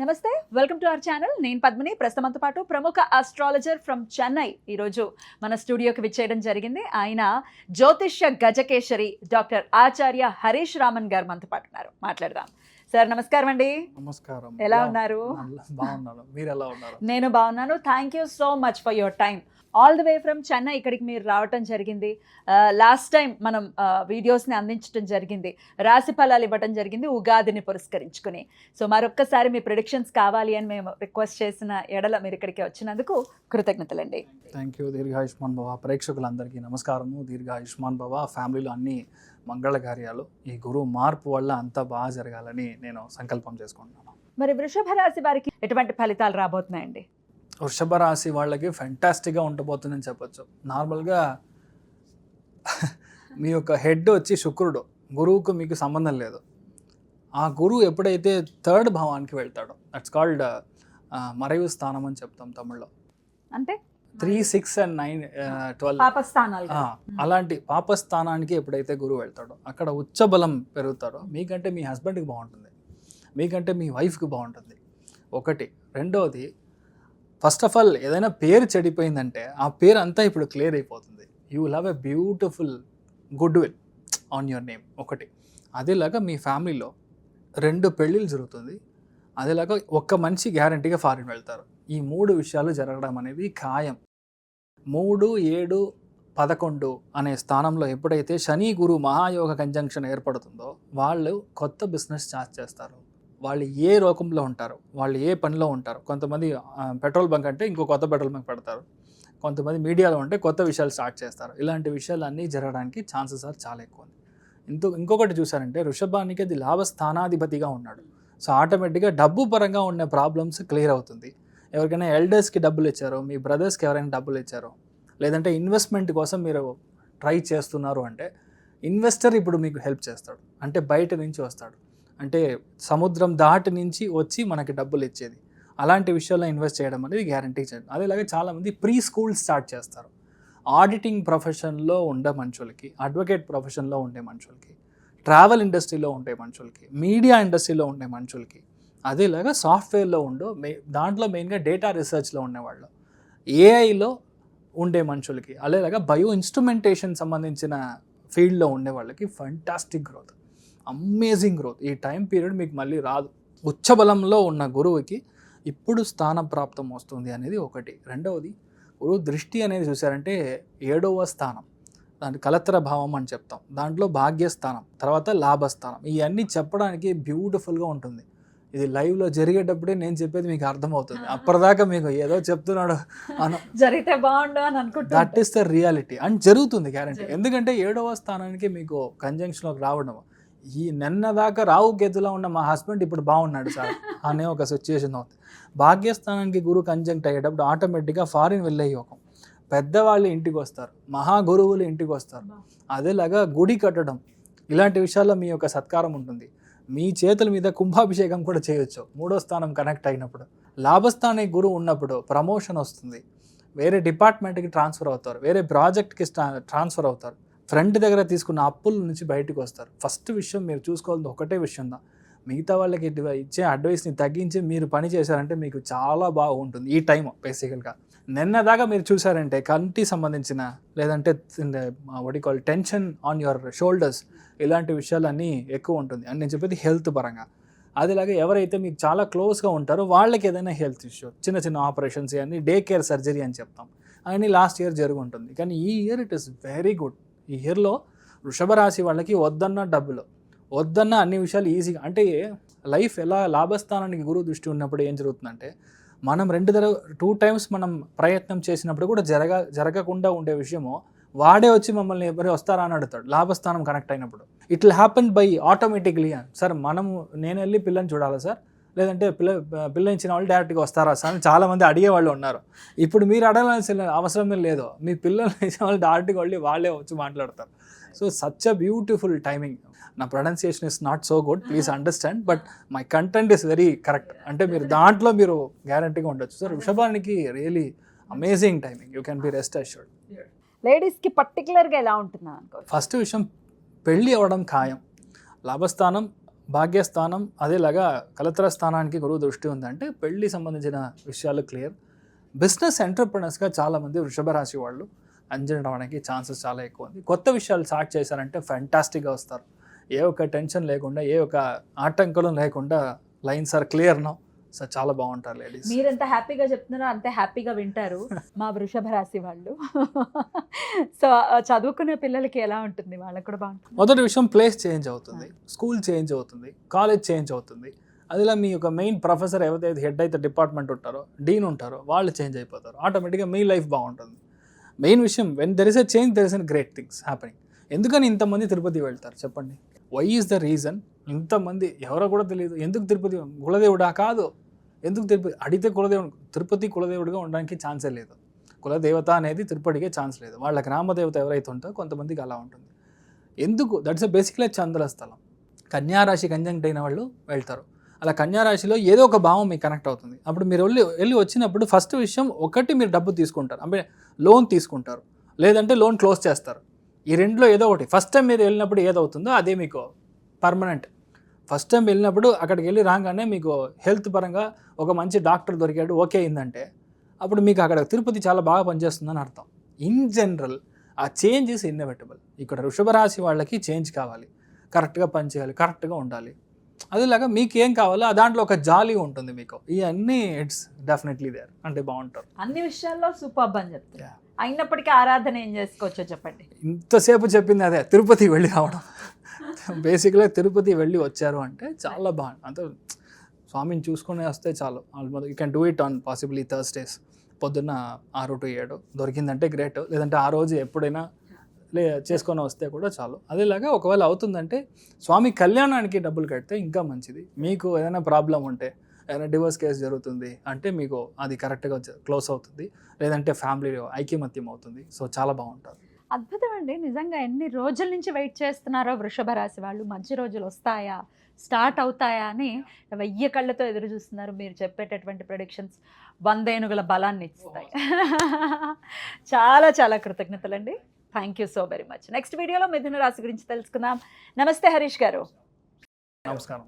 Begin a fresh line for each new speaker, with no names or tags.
నమస్తే, welcome to our channel. నేను పద్మిని. ప్రస్తుతంతో పాటు ప్రముఖ ఆస్ట్రాలజర్ ఫ్రమ్ చెన్నై ఈరోజు మన స్టూడియోకి విచ్చేయడం జరిగింది. ఆయన జ్యోతిష్య గజకేశరి డాక్టర్ ఆచార్య హరీష్ రామన్ గారు మనతో పాటు ఉన్నారు. మాట్లాడదాం. సార్ నమస్కారం అండి.
నమస్కారం.
ఎలా ఉన్నారు?
బాగున్నాను. మీరు ఎలా ఉన్నారు?
నేను బాగున్నాను. Thank you so much for your time. All the way from Chennai ఇక్కడికి మీరు రావటం జరిగింది. లాస్ట్ టైం మనం వీడియోస్ని అందించడం జరిగింది, రాశి ఫలాలు ఇవ్వటం జరిగింది ఉగాదిని పురస్కరించుకుని. సో మరొక్కసారి మీ ప్రిడిక్షన్స్ కావాలి అని మేము రిక్వెస్ట్ చేసిన ఎడల మీరు ఇక్కడికి వచ్చినందుకు కృతజ్ఞతలండి.
Thank you. దీర్ఘాయుష్మాన్ భవ. ప్రేక్షకులందరికీ నమస్కారము. దీర్ఘాయుష్మాన్ భవ. ఫ్యామిలీలో అన్ని మంగళ కార్యాలు ఈ గురువు మార్పు వల్ల అంతా బాగా జరగాలని నేను సంకల్పం చేసుకుంటున్నాను.
మరి వృషభ రాశి వారికి ఎటువంటి ఫలితాలు రాబోతున్నాయండి?
వృషభ రాశి వాళ్ళకి ఫెంటాస్టిక్గా ఉండబోతుందని చెప్పొచ్చు. నార్మల్గా మీ యొక్క హెడ్ వచ్చి శుక్రుడు, గురువుకు మీకు సంబంధం లేదు. ఆ గురువు ఎప్పుడైతే థర్డ్ భావానికి వెళ్తాడో, దట్స్ కాల్డ్ మறைவு స్థానం అని చెప్తాం తమిళ్లో.
అంటే
3, 6 and 9, 12
పాపస్థానాలు.
అలాంటి పాపస్థానానికి ఎప్పుడైతే గురువు వెళ్తాడో అక్కడ ఉచ్చ బలం పెరుగుతాడో మీకంటే మీ హస్బెండ్కి బాగుంటుంది, మీకంటే మీ వైఫ్కి బాగుంటుంది. ఒకటి. రెండవది, ఫస్ట్ ఆఫ్ ఆల్ ఏదైనా పేరు చెడిపోయిందంటే ఆ పేరు అంతా ఇప్పుడు క్లియర్ అయిపోతుంది. You will have a beautiful good will on your name. ఒకటి. అదేలాగా మీ ఫ్యామిలీలో 2 పెళ్ళిళ్ళు జరుగుతుంది. అదేలాగా ఒక్క మనిషి గ్యారంటీగా ఫారిన్ వెళ్తారు. ఈ 3 విషయాలు జరగడం అనేది ఖాయం. 3, 7, 11 అనే స్థానంలో ఎప్పుడైతే శని గురు మహాయోగ కంజంక్షన్ ఏర్పడుతుందో వాళ్ళు కొత్త బిజినెస్ స్టార్ట్ చేస్తారు. వాళ్ళు ఏ లోకంలో ఉంటారు, వాళ్ళు ఏ పనిలో ఉంటారు. కొంతమంది పెట్రోల్ బంక్ అంటే ఇంకో కొత్త పెట్రోల్ బంక్ పెడతారు, కొంతమంది మీడియాలో ఉంటే కొత్త విషయాలు స్టార్ట్ చేస్తారు. ఇలాంటి విషయాలు అన్నీ జరగడానికి ఛాన్సెస్ ఆర్ చాలా ఎక్కువ. ఇంకొకటి చూసారంటే వృషభానికి అది లాభస్థానాధిపతిగా ఉన్నాడు. సో ఆటోమేటిక్గా డబ్బు పరంగా ఉన్న ప్రాబ్లమ్స్ క్లియర్ అవుతుంది. ఎవరికైనా ఎల్డర్స్కి డబ్బులు ఇచ్చారో, మీ బ్రదర్స్కి ఎవరైనా డబ్బులు ఇచ్చారో, లేదంటే ఇన్వెస్ట్మెంట్ కోసం మీరు ట్రై చేస్తున్నారు అంటే ఇన్వెస్టర్ ఇప్పుడు మీకు హెల్ప్ చేస్తాడు. అంటే బయట నుంచి వస్తాడు, అంటే సముద్రం దాటి నుంచి వచ్చి మనకి డబ్బులు ఇచ్చేది. అలాంటి విషయాల్లో ఇన్వెస్ట్ చేయడం అనేది గ్యారంటీ చేయడం. అదేలాగే చాలామంది ప్రీ స్కూల్ స్టార్ట్ చేస్తారు. ఆడిటింగ్ ప్రొఫెషన్లో ఉండే మనుషులకి, అడ్వకేట్ ప్రొఫెషన్లో ఉండే మనుషులకి, ట్రావెల్ ఇండస్ట్రీలో ఉండే మనుషులకి, మీడియా ఇండస్ట్రీలో ఉండే మనుషులకి, అదేలాగా సాఫ్ట్వేర్లో దాంట్లో మెయిన్గా డేటా రీసెర్చ్లో ఉండేవాళ్ళు, ఏఐలో ఉండే మనుషులకి, అదేలాగా బయో ఇన్స్ట్రుమెంటేషన్ సంబంధించిన ఫీల్డ్లో ఉండే వాళ్ళకి ఫంటాస్టిక్ గ్రోత్, అమేజింగ్ గ్రోత్. ఈ టైం పీరియడ్ మీకు మళ్ళీ రాదు. ఉచ్చబలంలో ఉన్న గురువుకి ఇప్పుడు స్థానప్రాప్తం వస్తుంది అనేది ఒకటి. రెండవది, గురువు దృష్టి అనేది చూసారంటే 7వ స్థానం, దాని కలత్ర భావం అని చెప్తాం. దాంట్లో భాగ్యస్థానం, తర్వాత లాభస్థానం. ఇవన్నీ చెప్పడానికి బ్యూటిఫుల్గా ఉంటుంది. ఇది లైవ్లో జరిగేటప్పుడే నేను చెప్పేది మీకు అర్థమవుతుంది. అప్పటిదాకా మీకు ఏదో చెప్తున్నాడు
జరిగితే బాగుండు అని అనుకుంటున్నా.
That is the reality. And జరుగుతుంది గ్యారంటీ. ఎందుకంటే 7వ స్థానానికి మీకు కంజంక్షన్లోకి రావడం, ఈ నిన్న దాకా రావు కేతులో ఉన్న మా హస్బెండ్ ఇప్పుడు బాగున్నాడు సార్ అనే ఒక సిచ్యుయేషన్ అవుతుంది. భాగ్యస్థానానికి గురు కంజంక్ట్ అయ్యేటప్పుడు ఆటోమేటిక్గా ఫారిన్ వెళ్ళే యోగం, పెద్దవాళ్ళు ఇంటికి వస్తారు, మహాగురువులు ఇంటికి వస్తారు. అదేలాగా గుడి కట్టడం, ఇలాంటి విషయాల్లో మీ యొక్క సత్కారం ఉంటుంది. మీ చేతుల మీద కుంభాభిషేకం కూడా చేయొచ్చు 3వ స్థానం కనెక్ట్ అయినప్పుడు. లాభస్థానానికి గురువు ఉన్నప్పుడు ప్రమోషన్ వస్తుంది, వేరే డిపార్ట్మెంట్కి ట్రాన్స్ఫర్ అవుతారు, వేరే ప్రాజెక్ట్కి ట్రాన్స్ఫర్ అవుతారు, ఫ్రెండ్ దగ్గర తీసుకున్న అప్పుల నుంచి బయటకు వస్తారు. ఫస్ట్ విషయం మీరు చూసుకోవాల్సింది ఒకటే విషయం దా, మిగతా వాళ్ళకి ఇచ్చే అడ్వైస్ని తగ్గించి మీరు పని చేశారంటే మీకు చాలా బాగుంటుంది ఈ టైం. బేసికల్గా నిన్నదాకా మీరు చూసారంటే కంటి సంబంధించిన, లేదంటే call tension on your shoulders, ఇలాంటి విషయాలన్నీ ఎక్కువ ఉంటుంది అని నేను చెప్పేది హెల్త్ పరంగా. అదేలాగా ఎవరైతే మీకు చాలా క్లోజ్గా ఉంటారో వాళ్ళకి ఏదైనా హెల్త్ ఇష్యూ, చిన్న చిన్న ఆపరేషన్స్ అన్నీ డే కేర్ సర్జరీ అని చెప్తాం, అవన్నీ లాస్ట్ ఇయర్ జరిగి ఉంటుంది. కానీ ఈ year it is very good. ఈ ఇయర్లో వృషభ రాశి వాళ్ళకి వద్దన్న డబ్బులు, వద్దన్న అన్ని విషయాలు ఈజీగా, అంటే లైఫ్ ఎలా లాభస్థానానికి గురువు దృష్టి ఉన్నప్పుడు ఏం జరుగుతుందంటే, మనం 2 times మనం ప్రయత్నం చేసినప్పుడు కూడా జరగకుండా ఉండే విషయము వాడే వచ్చి మమ్మల్ని ఎవరు వస్తారా అని అడుగుతాడు. లాభస్థానం కనెక్ట్ అయినప్పుడు it will happen by automatically. Sir నేను వెళ్ళి పిల్లని చూడాలా సార్, లేదంటే పిల్ల ఇచ్చిన వాళ్ళు డైరెక్ట్గా వస్తారా సార్ అని చాలామంది అడిగేవాళ్ళు ఉన్నారు. ఇప్పుడు మీరు అడగాల్సిన అవసరమే లేదు, మీ పిల్లలు ఇచ్చిన వాళ్ళు డైరెక్ట్గా వెళ్ళి వాళ్ళే వచ్చి మాట్లాడతారు. So such a beautiful timing. నా pronunciation is not so good, please understand, but my content is very correct. అంటే మీరు దాంట్లో మీరు గ్యారంటీగా ఉండొచ్చు. సార్ వృషభానికి really amazing timing, you can be rest assured.
లేడీస్కి పర్టికులర్గా ఎలా ఉంటుందా అనుకో.
ఫస్ట్ విషయం, పెళ్ళి అవ్వడం ఖాయం. లాభస్థానం భాగ్యస్థానం అదేలాగా కలత్ర స్థానానికి గురువు దృష్టి ఉందంటే పెళ్లి సంబంధించిన విషయాలు క్లియర్. బిజినెస్ ఎంటర్ప్రినర్స్గా చాలామంది వృషభ రాశి వాళ్ళు అంజన్ అవడానికి ఛాన్సెస్ చాలా ఎక్కువ ఉంది. కొత్త విషయాలు స్టార్ట్ చేశారంటే ఫ్యాంటాస్టిక్గా వస్తారు. ఏ ఒక్క టెన్షన్ లేకుండా, ఏ ఒక్క ఆటంకం లేకుండా lines are clear now. So చాలా బాగుంటారు లేడీస్.
మీరు ఎంత హ్యాపీగా చెప్తున్నారో అంతే హ్యాపీగా వింటారు మా వృషభ రాశి వాళ్ళు. సో చదువుకునే పిల్లలకి ఎలా ఉంటుంది, వాళ్ళకి కూడా బాగుంటుంది.
మొదటి విషయం ప్లేస్ చేంజ్ అవుతుంది, స్కూల్ చేంజ్ అవుతుంది, కాలేజ్ చేంజ్ అవుతుంది. అదిలా మీ యొక్క మెయిన్ ప్రొఫెసర్ ఎవరైతే హెడ్ అయితే డిపార్ట్మెంట్ ఉంటారో, డీన్ ఉంటారో, వాళ్ళు చేంజ్ అయిపోతారు. ఆటోమేటిక్గా మీ లైఫ్ బాగుంటుంది. మెయిన్ విషయం, when there is a change there is an great things happening. ఎందుకని ఇంతమంది తిరుపతి వెళ్తారు చెప్పండి? Why is the reason? ఇంతమంది ఎవరో కూడా తెలియదు. ఎందుకు తిరుపతి? కులదేవుడా? కాదు. ఎందుకు తిరుపతి అడిగితే కులదేవుడు, తిరుపతి కులదేవుడిగా ఉండడానికి ఛాన్సే లేదు. కులదేవత అనేది తిరుపతికే ఛాన్స్ లేదు. వాళ్ళ గ్రామదేవత ఎవరైతే ఉంటుందో కొంతమందికి అలా ఉంటుంది. ఎందుకు? దట్స్ ఎ బేసిక్లీ చంద్ర స్థలం. కన్యారాశి కంజంక్ట్ అయిన వాళ్ళు వెళ్తారు. అలా కన్యారాశిలో ఏదో ఒక భావం మీకు కనెక్ట్ అవుతుంది. అప్పుడు మీరు వెళ్ళి వచ్చినప్పుడు ఫస్ట్ విషయం ఒకటి, మీరు డబ్బు తీసుకుంటారు, అంటే లోన్ తీసుకుంటారు, లేదంటే లోన్ క్లోజ్ చేస్తారు. ఈ రెండులో ఏదో ఒకటి. ఫస్ట్ టైం మీరు వెళ్ళినప్పుడు ఏదవుతుందో అదే మీకు పర్మనెంట్. ఫస్ట్ టైం వెళ్ళినప్పుడు అక్కడికి వెళ్ళి రాగానే మీకు హెల్త్ పరంగా ఒక మంచి డాక్టర్ దొరికాడు, ఓకే అయిందంటే అప్పుడు మీకు అక్కడ తిరుపతి చాలా బాగా పనిచేస్తుందని అర్థం. ఇన్ జనరల్ ఆ చేంజ్ ఇస్ ఇన్నెవిటబుల్. ఇక్కడ వృషభ రాశి వాళ్ళకి చేంజ్ కావాలి, కరెక్ట్గా పనిచేయాలి, కరెక్ట్గా ఉండాలి. అదేలాగా మీకు ఏం కావాలో దాంట్లో ఒక జాలీ ఉంటుంది మీకు. ఇవన్నీ ఇట్స్ డెఫినెట్లీ దేర్, అంటే బాగుంటారు.
అన్ని విషయాల్లో సూపర్ అని చెప్తారు. అయినప్పటికీ ఆరాధన ఏం చేసుకోవచ్చో చెప్పండి.
ఇంతసేపు చెప్పింది అదే, తిరుపతి వెళ్ళి రావడం. బేసిక్గా తిరుపతి వెళ్ళి వచ్చారు అంటే చాలా బాగుంది. అంతే, స్వామిని చూసుకుని వస్తే చాలు. Almost you can do it on possibly Thursdays పొద్దున్న 6 to 7 దొరికిందంటే గ్రేట్. లేదంటే ఆ రోజు ఎప్పుడైనా చేసుకొని వస్తే కూడా చాలు. అదేలాగా ఒకవేళ అవుతుందంటే స్వామి కళ్యాణానికి డబ్బులు కడితే ఇంకా మంచిది. మీకు ఏదైనా ప్రాబ్లం ఉంటే, ఏదైనా డివోర్స్ కేసు జరుగుతుంది అంటే మీకు అది కరెక్ట్గా క్లోజ్ అవుతుంది, లేదంటే ఫ్యామిలీలో ఐకమత్యం అవుతుంది. సో చాలా బాగుంటుంది.
అద్భుతం అండి. నిజంగా ఎన్ని రోజుల నుంచి వెయిట్ చేస్తున్నారో వృషభ రాశి వాళ్ళు. మంచి రోజులు వస్తాయా, స్టార్ట్ అవుతాయా అని 1000 కళ్ళతో ఎదురు చూస్తున్నారు. మీరు చెప్పేటటువంటి ప్రెడిక్షన్స్ 100 ఏనుగుల బలాన్ని ఇస్తాయి. చాలా చాలా కృతజ్ఞతలండి. Thank you so very much. Next వీడియోలో మిథున రాశి గురించి తెలుసుకుందాం. నమస్తే హరీష్ గారు.
నమస్కారం.